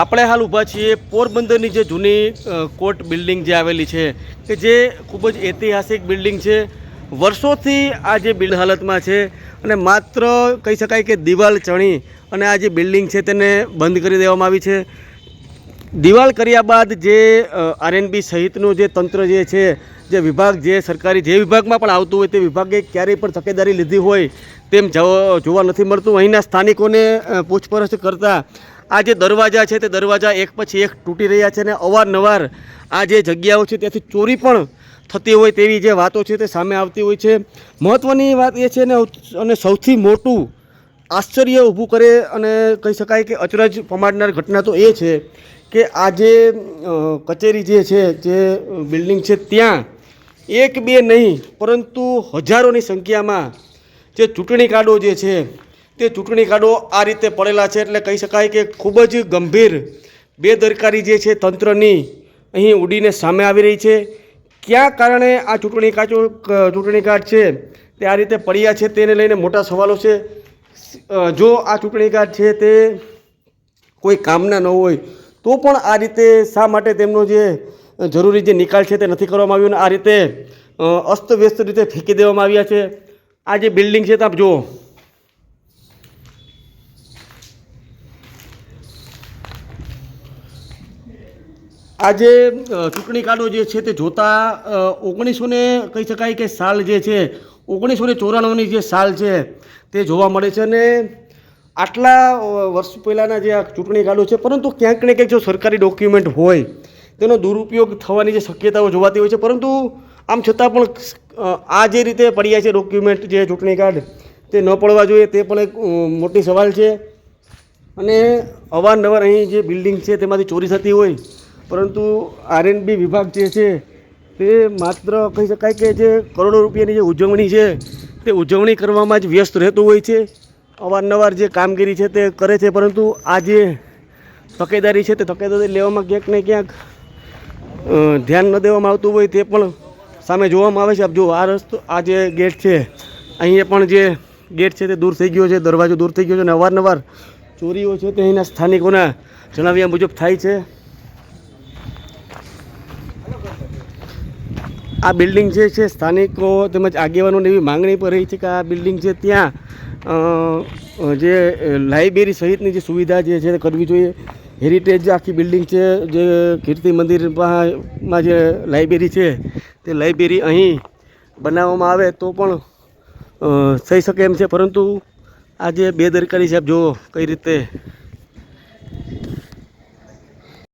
આપણે હાલ ઊભા છીએ પોરબંદરની જે જૂની કોર્ટ બિલ્ડિંગ જે આવેલી છે કે જે ખૂબ જ ઐતિહાસિક બિલ્ડિંગ છે. વર્ષોથી આ જે બિલ્ડ હાલતમાં છે અને માત્ર કહી શકાય કે દિવાલ ચણી અને આ જે બિલ્ડિંગ છે તેને બંધ કરી દેવામાં આવી છે. દિવાલ કર્યા બાદ જે આરએનબી સહિતનું જે તંત્ર જે છે, જે વિભાગ જે સરકારી જે વિભાગમાં પણ આવતું હોય તે વિભાગે ક્યારેય પણ તકેદારી લીધી હોય તેમ જોવા નથી મળતું. અહીંના સ્થાનિકોને પૂછપરછ કરતાં આ જે દરવાજા છે તે દરવાજા એક પછી એક તૂટી રહ્યા છે અને અવારનવાર આ જે જગ્યાઓ છે ત્યાંથી ચોરી પણ થતી હોય તેવી જે વાતો છે તે સામે આવતી હોય છે. મહત્ત્વની વાત એ છે ને અને સૌથી મોટું આશ્ચર્ય ઊભું કરે અને કહી શકાય કે અચરજ પમાડનાર ઘટના તો એ છે કે આ જે કચેરી જે છે, જે બિલ્ડિંગ છે, ત્યાં એક બે નહીં પરંતુ હજારોની સંખ્યામાં જે ચૂંટણી કાર્ડો જે છે તે ચૂંટણી કાર્ડો આ રીતે પડેલા છે. એટલે કહી શકાય કે ખૂબ જ ગંભીર બેદરકારી જે છે તંત્રની અહીં ઉડીને સામે આવી રહી છે. કયા કારણે આ ચૂંટણી કાર્ડ છે તે આ રીતે પડ્યા છે તેને લઈને મોટા સવાલો છે. જો આ ચૂંટણી કાર્ડ છે તે કોઈ કામના ન હોય તો પણ આ રીતે શા માટે તેમનો જે જરૂરી જે નિકાલ છે તે નથી કરવામાં આવ્યો અને આ રીતે અસ્તવ્યસ્ત રીતે ફેંકી દેવામાં આવ્યા છે. આ જે બિલ્ડિંગ છે તમે જુઓ, આ જે ચૂંટણી કાર્ડો જે છે તે જોતાં 1900 કહી શકાય કે સાલ જે છે 1994ની જે સાલ છે તે જોવા મળે છે. અને આટલા વર્ષ પહેલાંના જે આ ચૂંટણી કાર્ડો છે, પરંતુ ક્યાંક ને ક્યાંક જો સરકારી ડોક્યુમેન્ટ હોય તેનો દુરુપયોગ થવાની જે શક્યતાઓ જોવાતી હોય છે. પરંતુ આમ છતાં પણ આ જે રીતે પડ્યા છે ડોક્યુમેન્ટ, જે ચૂંટણી કાર્ડ, તે ન પડવા જોઈએ તે પણ એક મોટી સવાલ છે. અને અવારનવાર અહીં જે બિલ્ડિંગ છે તેમાંથી ચોરી થતી હોય પરંતુ આરએનબી વિભાગ જે છે તે માત્ર કહી શકાય કે જે કરોડો રૂપિયાની જે ઉજવણી છે તે ઉજવણી કરવામાં જ વ્યસ્ત રહેતું હોય છે. અવારનવાર જે કામગીરી છે તે કરે છે પરંતુ આ જે તકેદારી છે તે તકેદારી લેવામાં ક્યાંક ને ક્યાંક ધ્યાન ન દેવામાં આવતું હોય તે પણ સામે જોવામાં આવે છે. આપ જો આ રસ્તો, આ જે ગેટ છે, અહીંયા પણ જે ગેટ છે તે દૂર થઈ ગયો છે, દરવાજો દૂર થઈ ગયો છે અને અવારનવાર ચોરીઓ છે તે અહીંના સ્થાનિકોના જણાવ્યા મુજબ થાય છે. આ બિલ્ડિંગ જે છે સ્થાનિકો તેમજ આગેવાનોની એવી માંગણી પર રહી છે કે આ બિલ્ડિંગ છે ત્યાં જે લાઇબ્રેરી સહિતની જે સુવિધા જે છે તે કરવી જોઈએ. હેરિટેજ આખી બિલ્ડિંગ છે, જે કીર્તિ મંદિરમાં જે લાઇબ્રેરી છે તે લાઇબ્રેરી અહીં બનાવવામાં આવે તો પણ થઈ શકે એમ છે. પરંતુ આ જે બેદરકારી છે આપ જુઓ કઈ રીતે